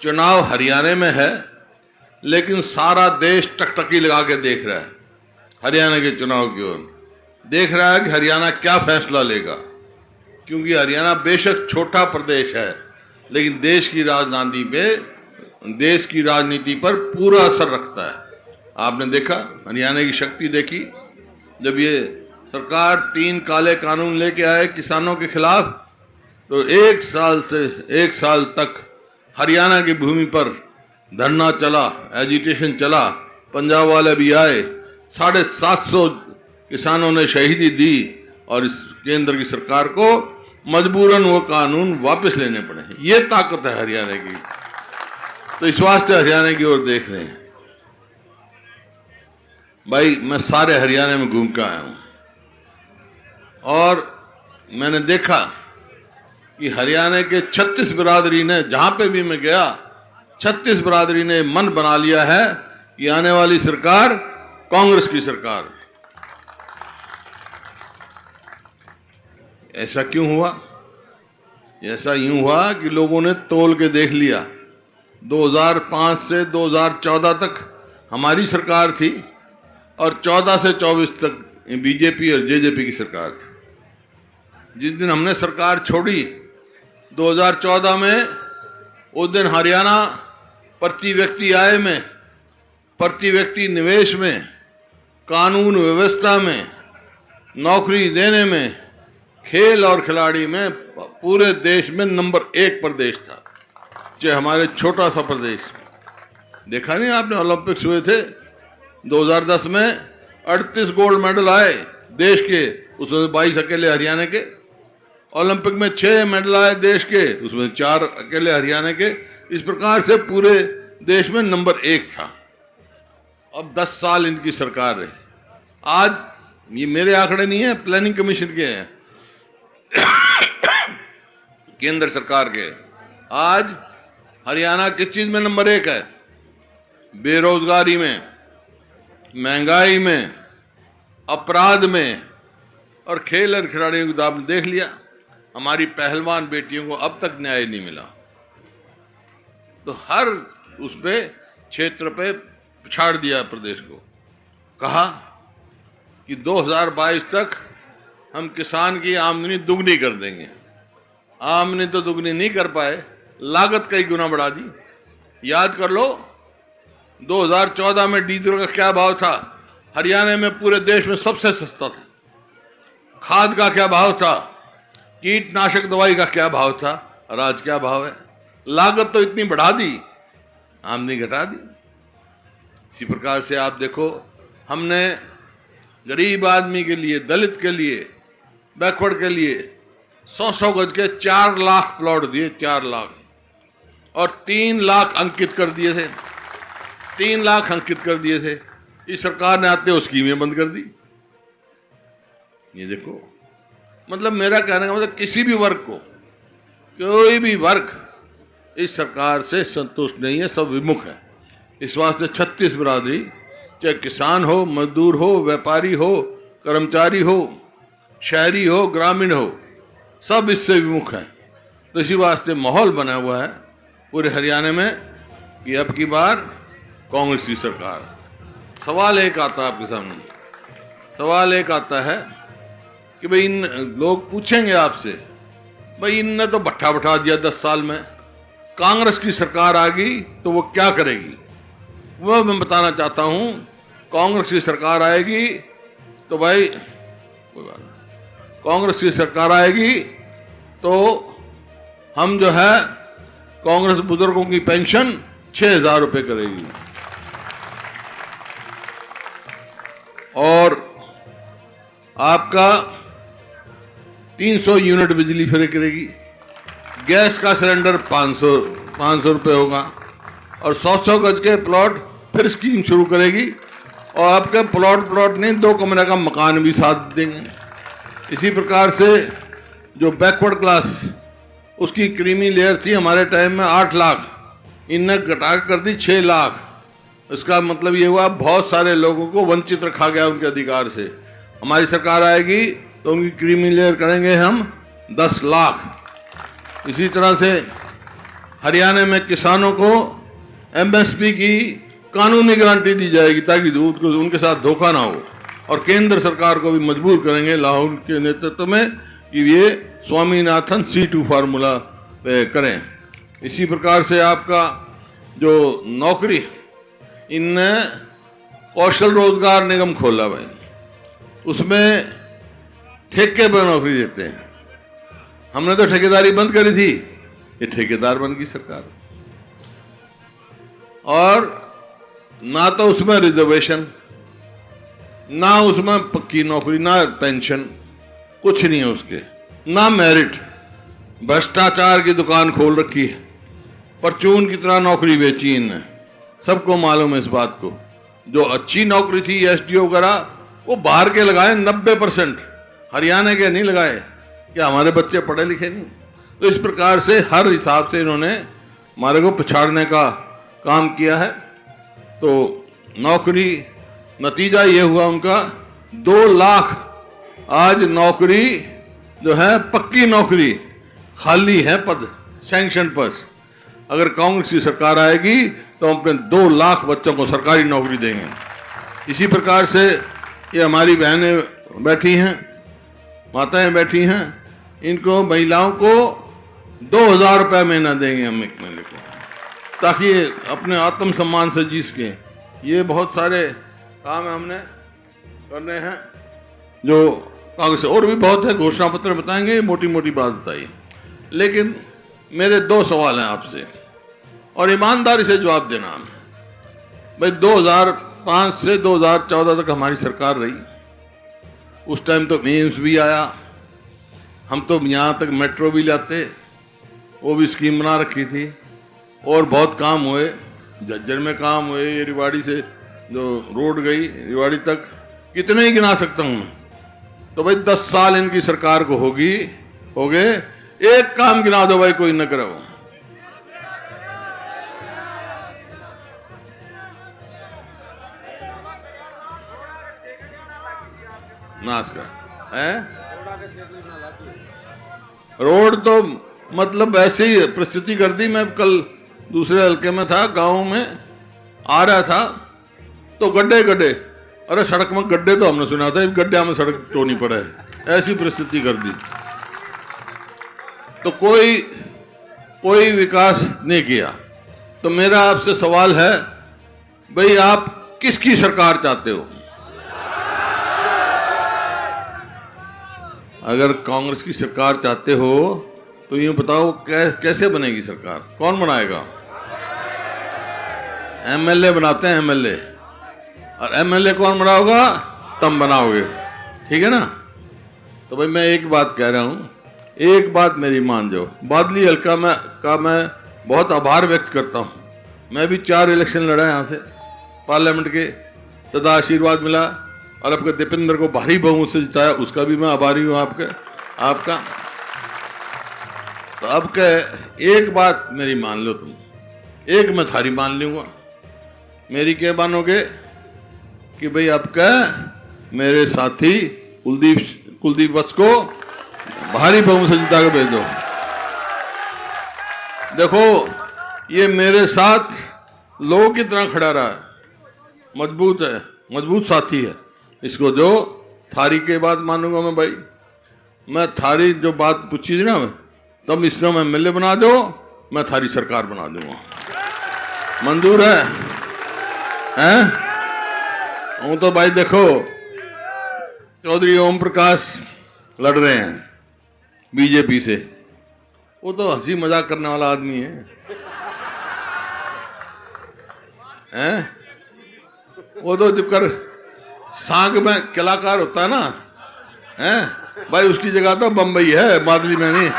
चुनाव हरियाणा में है, लेकिन सारा देश टकटकी लगा के देख रहा है हरियाणा के चुनाव की ओर। देख रहा है कि हरियाणा क्या फैसला लेगा, क्योंकि हरियाणा बेशक छोटा प्रदेश है, लेकिन देश की राजनीति पर पूरा असर रखता है। आपने देखा, हरियाणा की शक्ति देखी, जब ये सरकार 3 काले कानून लेके आए किसानों के खिलाफ, तो 1 साल तक हरियाणा की भूमि पर धरना चला, एजिटेशन चला। पंजाब वाले भी आए, 750 किसानों ने शहीदी दी और इस केंद्र की सरकार को मजबूरन वो कानून वापस लेने पड़े। ये ताकत है हरियाणा की। तो इस वास्ते हरियाणा की ओर देख रहे हैं। भाई, मैं सारे हरियाणा में घूम के आया हूं और मैंने देखा कि हरियाणा के 36 बिरादरी ने, जहां पे भी मैं गया, 36 बिरादरी ने मन बना लिया है कि आने वाली सरकार कांग्रेस की सरकार। ऐसा क्यों हुआ? ऐसा यूं हुआ कि लोगों ने तोल के देख लिया। 2005 से 2014 तक हमारी सरकार थी और 14 से 24 तक बीजेपी और जेजेपी की सरकार थी। जिस दिन हमने सरकार छोड़ी 2014 में, उस दिन हरियाणा प्रति व्यक्ति आय में, प्रति व्यक्ति निवेश में, कानून व्यवस्था में, नौकरी देने में, खेल और खिलाड़ी में पूरे देश में नंबर 1 प्रदेश था। चाहे हमारे छोटा सा प्रदेश। देखा नहीं आपने, ओलंपिक्स हुए थे 2010 में, 38 गोल्ड मेडल आए देश के, उसमें 22 अकेले हरियाणा के। ओलंपिक में 6 मेडल आए देश के, उसमें 4 अकेले हरियाणा के। इस प्रकार से पूरे देश में नंबर 1 था। अब 10 साल इनकी सरकार रही। आज ये मेरे आंकड़े नहीं है, प्लानिंग कमीशन के हैं, केंद्र सरकार के। आज हरियाणा किस चीज में नंबर 1 है? बेरोजगारी में, महंगाई में, अपराध में और खेल और खिलाड़ियों को तो आपने देख लिया। हमारी पहलवान बेटियों को अब तक न्याय नहीं मिला। तो हर उसपे क्षेत्र पे पिछाड़ दिया प्रदेश को। कहा कि 2022 तक हम किसान की आमदनी दुगनी कर देंगे। आमदनी तो दुगनी नहीं कर पाए, लागत कई गुना बढ़ा दी। याद कर लो, 2014 में डीजल का क्या भाव था? हरियाणा में पूरे देश में सबसे सस्ता था। खाद का क्या भाव था? कीटनाशक दवाई का क्या भाव था? और आज क्या भाव है? लागत तो इतनी बढ़ा दी, आमदनी घटा दी। इसी प्रकार से आप देखो, हमने गरीब आदमी के लिए, दलित के लिए, बैकवर्ड के लिए 100 गज के 4 लाख प्लॉट दिए, 4 लाख, और 3 लाख अंकित कर दिए थे। 3 लाख अंकित कर दिए थे। इस सरकार ने आते हुए स्कीमें बंद कर दी। ये देखो, मतलब मेरा कहने का मतलब, किसी भी वर्ग को, कोई भी वर्ग इस सरकार से संतुष्ट नहीं है, सब विमुख है। इस वास्ते 36 बिरादरी, चाहे किसान हो, मजदूर हो, व्यापारी हो, कर्मचारी हो, शहरी हो, ग्रामीण हो, सब इससे विमुख है। तो इसी वास्ते माहौल बना हुआ है पूरे हरियाणा में कि अब की बार कांग्रेस की सरकार। सवाल एक आता है आपके सामने, सवाल एक आता है कि भाई, इन लोग पूछेंगे आपसे, भाई इनने तो भट्ठा बैठा दिया 10 साल में, कांग्रेस की सरकार आ गई तो वो क्या करेगी? वो मैं बताना चाहता हूं, कांग्रेस की सरकार आएगी तो भाई, कांग्रेस की सरकार आएगी तो हम जो है, कांग्रेस बुजुर्गों की पेंशन 6,000 रुपए करेगी, और आपका 300 यूनिट बिजली फ्री करेगी। गैस का सिलेंडर 500 रुपए होगा, और 100 गज के प्लॉट फिर स्कीम शुरू करेगी, और आपके प्लॉट नहीं, 2 कमरे का मकान भी साथ देंगे। इसी प्रकार से जो बैकवर्ड क्लास, उसकी क्रीमी लेयर थी हमारे टाइम में 8 लाख, इनने घटा कर दी 6 लाख। इसका मतलब ये हुआ, बहुत सारे लोगों को वंचित रखा गया उनके अधिकार से। हमारी सरकार आएगी तो उनकी क्रीमी लेयर करेंगे हम 10 लाख। इसी तरह से हरियाणा में किसानों को एमएसपी की कानूनी गारंटी दी जाएगी ताकि उनके साथ धोखा ना हो। और केंद्र सरकार को भी मजबूर करेंगे लाहौर के नेतृत्व में कि ये स्वामीनाथन C2 फार्मूला करें। इसी प्रकार से आपका जो नौकरी, इनने कौशल रोजगार निगम खोला भाई, उसमें ठेके पर नौकरी देते हैं। हमने तो ठेकेदारी बंद करी थी, ये ठेकेदार बन गई सरकार। और ना तो उसमें रिजर्वेशन, ना उसमें पक्की नौकरी, ना पेंशन, कुछ नहीं है उसके, ना मेरिट। भ्रष्टाचार की दुकान खोल रखी है, परचून की तरह नौकरी बेची इनने। सबको मालूम है इस बात को। जो अच्छी नौकरी थी एसडीओ वगैरह, वो बाहर के लगाए 90%, हरियाणा के नहीं लगाए। क्या हमारे बच्चे पढ़े लिखे नहीं? तो इस प्रकार से हर हिसाब से इन्होंने हमारे को पिछाड़ने का काम किया है। तो नौकरी, नतीजा ये हुआ उनका 2 लाख आज नौकरी जो है, पक्की नौकरी खाली है, पद सैंक्शन पद। अगर कांग्रेस की सरकार आएगी तो हम अपने 2 लाख बच्चों को सरकारी नौकरी देंगे। इसी प्रकार से ये हमारी बहनें बैठी हैं, माताएं बैठी हैं, इनको महिलाओं को 2000 रुपये महीना देंगे हम एक महीने को, ताकि अपने आत्मसम्मान से जी सकें। ये बहुत सारे काम हमने करने हैं जो कांग्रेस, और भी बहुत है, घोषणा पत्र बताएंगे, मोटी मोटी बात बताइए। लेकिन मेरे 2 सवाल हैं आपसे और ईमानदारी से जवाब देना। भाई 2005 से 2014 तक हमारी सरकार रही, उस टाइम तो एम्स भी आया, हम तो यहाँ तक मेट्रो भी लाते, वो भी स्कीम बना रखी थी, और बहुत काम हुए, झज्जर में काम हुए, ये रिवाड़ी से जो रोड गई रिवाड़ी तक, कितने ही गिना सकता हूँ मैं। तो भाई 10 साल इनकी सरकार को हो गए, एक काम गिना दो भाई कोई न करे वो। नाश कर है रोड तो मतलब ऐसे ही परिस्थिति कर दी। मैं कल दूसरे हल्के में था, गांव में आ रहा था तो गड्ढे, अरे सड़क में गड्ढे तो हमने सुना था, गड्ढे में सड़क टोनी पड़ा है, ऐसी परिस्थिति कर दी। तो कोई विकास नहीं किया। तो मेरा आपसे सवाल है, भाई आप किसकी सरकार चाहते हो? अगर कांग्रेस की सरकार चाहते हो तो ये बताओ कैसे बनेगी सरकार, कौन बनाएगा? एमएलए बनाते हैं एमएलए, और एमएलए कौन बनाओगा? तुम बनाओगे, ठीक है ना? तो भाई मैं एक बात कह रहा हूं, एक बात मेरी मान जाओ, बादली हल्का का मैं बहुत आभार व्यक्त करता हूं। मैं भी 4 इलेक्शन लड़ा यहां से पार्लियामेंट के, सदा आशीर्वाद मिला, और आपके दीपेंद्र को भारी बहुमत से जिताया, उसका भी मैं आभारी हूं आपका। तो अब एक बात मेरी मान लो तुम, एक मैं थारी मान लूंगा, मेरी क्या मानोगे? कि भाई आपका मेरे साथी कुलदीप वत्स को भारी बहुमत से जिता के भेज दो। देखो ये मेरे साथ लोगों की तरह खड़ा रहा है, मजबूत है, मजबूत साथी है। इसको जो थारी के बाद मानूंगा मैं भाई। मैं थारी जो बात पूछी थी ना, तब इसने मैं एमएलए बना दो, मैं थारी सरकार बना दूंगा। मंजूर है? वो तो भाई देखो चौधरी ओम प्रकाश लड़ रहे हैं बीजेपी से, वो तो हंसी मजाक करने वाला आदमी है, वो तो जो कर सांग में कलाकार होता है ना, भाई उसकी जगह तो बंबई है, बादली में नहीं।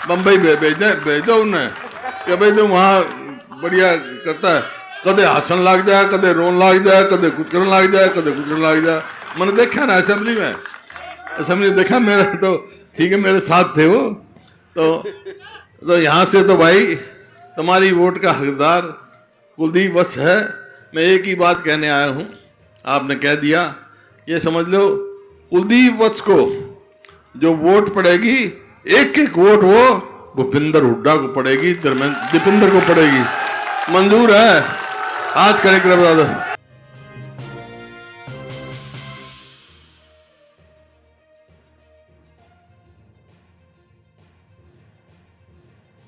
बंबई भेज दो उन्हें कि भाई तो वहां बढ़िया करता है, कदे हसन लग जाए, कदे रोन लग जाए, कदे कुछ करने लग जाए, कदे कुछ करने लग जाए। मैंने देखा ना असेंबली देखा, मेरा तो ठीक है, मेरे साथ थे वो। तो यहाँ से तो भाई तुम्हारी वोट का हकदार कुलदीप वत्स है। मैं एक ही बात कहने आया हूँ, आपने कह दिया, ये समझ लो कुलदीप वत्स को जो वोट पड़ेगी, एक एक वोट वो भूपिंदर हुड्डा को पड़ेगी, दीपिंदर को पड़ेगी। मंजूर है? हाथ खड़े कर बता दो।